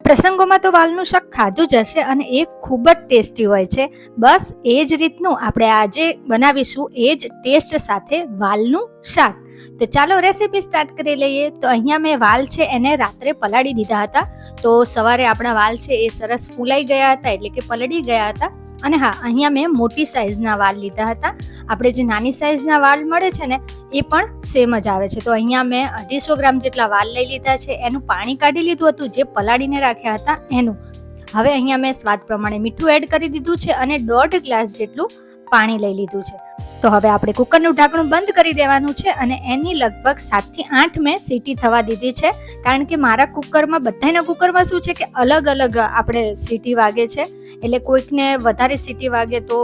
પ્રસંગોમાં તો વાલનું શાક ખાધું જ હશે અને એ ખૂબ જ ટેસ્ટી હોય છે. બસ એ જ રીતનું આપણે આજે બનાવીશું, એ જ ટેસ્ટ સાથે વાલનું શાક. તો ચાલો રેસીપી સ્ટાર્ટ કરી લઈએ. તો અહીંયા મેં વાલ છે એને રાત્રે પલાળી દીધા હતા. તો સવારે આપણા વાલ છે એ સરસ ફૂલાઈ ગયા હતા, એટલે કે પલળી ગયા હતા. અને હા, અહીંયા મેં મોટી સાઇઝના વાલ લીધા હતા. આપણે જે નાની સાઇઝના વાલ મળે છે ને એ પણ સેમ જ આવે છે. તો અહીંયા મેં 250 ગ્રામ જેટલા વાલ લઈ લીધા છે. એનું પાણી કાઢી લીધું હતું જે પલાળીને રાખ્યા હતા એનું. હવે અહીંયા મેં સ્વાદ પ્રમાણે મીઠું એડ કરી દીધું છે અને 1.5 ગ્લાસ જેટલું પાણી લઈ લીધું છે. તો હવે આપણે કુકરનું ઢાંકણું બંધ કરી દેવાનું છે અને એની લગભગ 7 થી 8 મેં સીટી થવા દીધી છે. કારણ કે મારા કુકરમાં, બધાના કુકરમાં શું છે કે અલગ અલગ આપણે સીટી વાગે છે. એટલે કોઈકને વધારે સીટી વાગે તો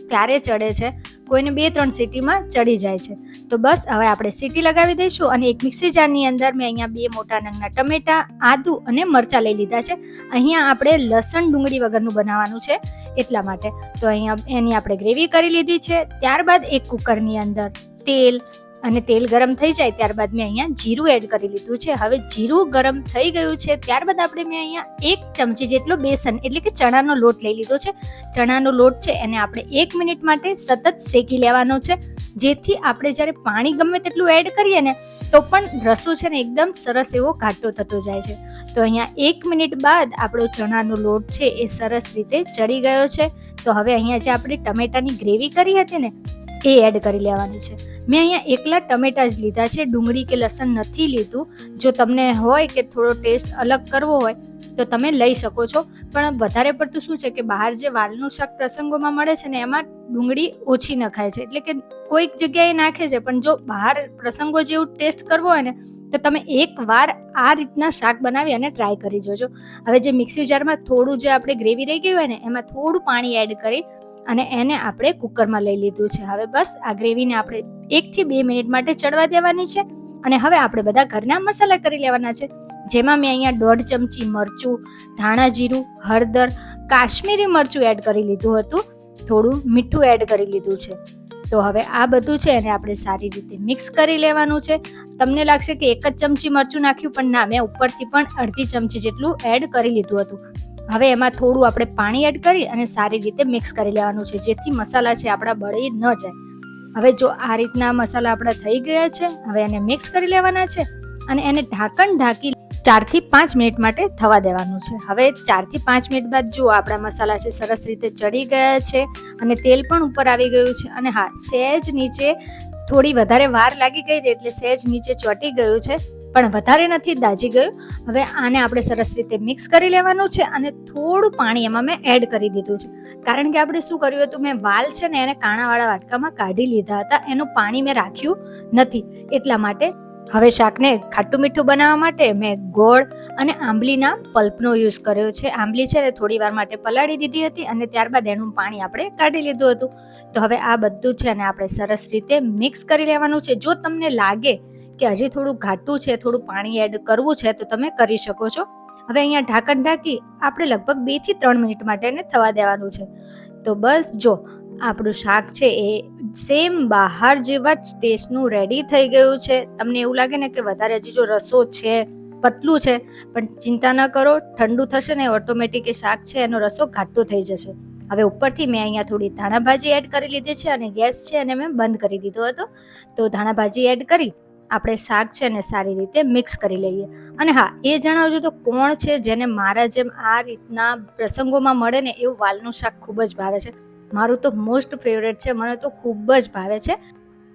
ત્યારે ચડે છે, કોઈને 2-3 સીટીમાં ચડી જાય છે. તો બસ હવે આપણે સીટી લગાવી દઈશું અને એક મિક્સી જારની અંદર મેં અહીંયા 2 મોટા નંગના ટમેટા, આદુ અને મરચાં લઈ લીધા છે. અહીંયા આપણે લસણ ડુંગળી વગરનું બનાવવાનું છે એટલા માટે. તો અહીંયા એની આપણે ગ્રેવી કરી લીધી છે. ત્યારબાદ એક કુકરની અંદર તેલ ગરમ થઈ જાય ત્યારબાદ મેં અહીંયા જીરું એડ કરી લીધું છે. હવે જીરું ગરમ થઈ ગયું છે ત્યારબાદ આપણે મેં અહીંયા 1 ચમચી જેટલો બેસન એટલે કે ચણાનો લોટ લઈ લીધો છે. ચણાનો લોટ છે એને આપણે 1 મિનિટ માટે સતત શેકી લેવાનો છે, જેથી આપણે જ્યારે પાણી ગમે તેટલું એડ કરીએ ને તો પણ રસો છે ને એકદમ સરસ એવો ઘાટો થતો જાય છે. તો અહીંયા 1 મિનિટ બાદ આપણો ચણાનો લોટ છે એ સરસ રીતે ચડી ગયો છે. તો હવે અહીંયા જે આપણે ટમેટાની ગ્રેવી કરી હતી ને એ એડ કરી લેવાની છે. મેં અહીંયા એકલા ટમેટા જ લીધા છે, ડુંગળી કે લસણ નથી લીધું. જો તમને હોય કે થોડો ટેસ્ટ અલગ કરવો હોય તો તમે લઈ શકો છો, પણ વધારે પડતું શું છે કે બહાર જે વાલનું શાક પ્રસંગોમાં મળે છે ને એમાં ડુંગળી ઓછી નખાય છે. એટલે કે કોઈક જગ્યાએ નાખે છે, પણ જો બહાર પ્રસંગો જેવું ટેસ્ટ કરવો હોય ને તો તમે એકવાર આ રીતના શાક બનાવી અને ટ્રાય કરી જોજો. હવે જે મિક્સી જારમાં થોડું જે આપણે ગ્રેવી રહી ગઈ હોય ને એમાં થોડું પાણી એડ કરી અને એને આપણે કુકરમાં લઈ લીધું છે. હવે બસ આ ગ્રેવીને આપણે 1 થી 2 મિનિટ માટે ચડવા દેવાની છે. અને હવે આપણે બધા ઘરના મસાલા કરી લેવાના છે, જેમાં મેં અહીંયા 1.5 ચમચી મરચું, ધાણા જીરું, હળદર, કાશ્મીરી મરચું એડ કરી લીધું હતું, થોડું મીઠું એડ કરી લીધું છે. તો હવે આ બધું છે એને આપણે સારી રીતે મિક્સ કરી લેવાનું છે. તમને લાગશે કે 1 જ ચમચી મરચું નાખ્યું, પણ ના, મેં ઉપરથી પણ 1/2 ચમચી જેટલું એડ કરી લીધું હતું. હવે એમાં થોડું આપણે પાણી એડ કરી અને સારી રીતે મિક્સ કરી લેવાનું છે, જેથી મસાલા છે આપણા બળી ન જાય. હવે જો આ રીતના મસાલા આપણા થઈ ગયા છે, હવે એને મિક્સ કરી લેવાના છે અને એને ઢાંકણ ઢાંકી 4 થી 5 મિનિટ માટે થવા દેવાનું છે. હવે 4 થી 5 મિનિટ બાદ જો આપણા મસાલા છે સરસ રીતે ચડી ગયા છે અને તેલ પણ ઉપર આવી ગયું છે. અને હા, સહેજ નીચે થોડી વધારે વાર લાગી ગઈ એટલે સહેજ નીચે ચોંટી ગયું છે, પણ વધારે નથી દાજી ગયું. હવે આને આપણે સરસ રીતે મિક્સ કરી લેવાનું છે અને થોડું પાણી એમાં મેં એડ કરી દીધું છે. કારણ કે આપણે શું કર્યું હતું, મેં વાલ છે ને એને કાણાવાળા વાટકામાં કાઢી લીધા હતા, એનું પાણી મેં રાખ્યું નથી એટલા માટે. હવે શાકને ખાટું મીઠું બનાવવા માટે મેં ગોળ અને આંબલીના પલ્પનો યુઝ કર્યો છે. આંબલી છે ને થોડી વાર માટે પલાળી દીધી હતી અને ત્યારબાદ એનું પાણી આપણે કાઢી લીધું હતું. તો હવે આ બધું છે ને આપણે સરસ રીતે મિક્સ કરી લેવાનું છે. જો તમને લાગે કે હજી થોડું ઘાટું છે, થોડું પાણી એડ કરવું છે તો તમે કરી શકો છો. હવે અહીંયા ઢાંકણ ઢાંકી આપણે લગભગ 2 થી 3 મિનિટ માટે એને થવા દેવાનું છે. તો બસ જો આપણું શાક છે એ સેમ બહાર જેવા જ ટેસ્ટનું રેડી થઈ ગયું છે. તમને એવું લાગે ને કે વધારે હજી જો રસો છે, પતલું છે, પણ ચિંતા ન કરો, ઠંડુ થશે ને ઓટોમેટિક એ શાક છે એનો રસો ઘાટો થઈ જશે. હવે ઉપરથી મેં અહીંયા થોડી ધાણાભાજી એડ કરી લીધી છે અને ગેસ છે અને મેં બંધ કરી દીધો હતો. તો ધાણાભાજી એડ કરી આપણે શાક છે ને સારી રીતે મિક્સ કરી લઈએ. અને હા, એ જણાવજો તો કોણ છે જેને મારા જેમ આ રીતના પ્રસંગોમાં મળે ને એવું વાલનું શાક ખૂબ જ ભાવે છે. મારું તો મોસ્ટ ફેવરેટ છે, મને તો ખૂબ જ ભાવે છે.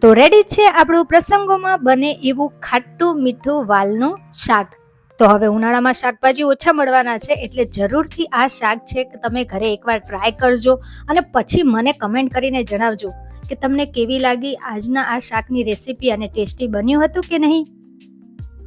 તો રેડી છે આપણું પ્રસંગોમાં બને એવું ખાટું મીઠું વાલનું શાક. તો હવે ઉનાળામાં શાકભાજી ઓછા મળવાના છે, એટલે જરૂરથી આ શાક છે કે તમે ઘરે એકવાર ટ્રાય કરજો અને પછી મને કમેન્ટ કરીને જણાવજો કે તમને કેવી લાગી આજના આ શાકની રેસીપી અને ટેસ્ટી બન્યું હતું કે નહીં.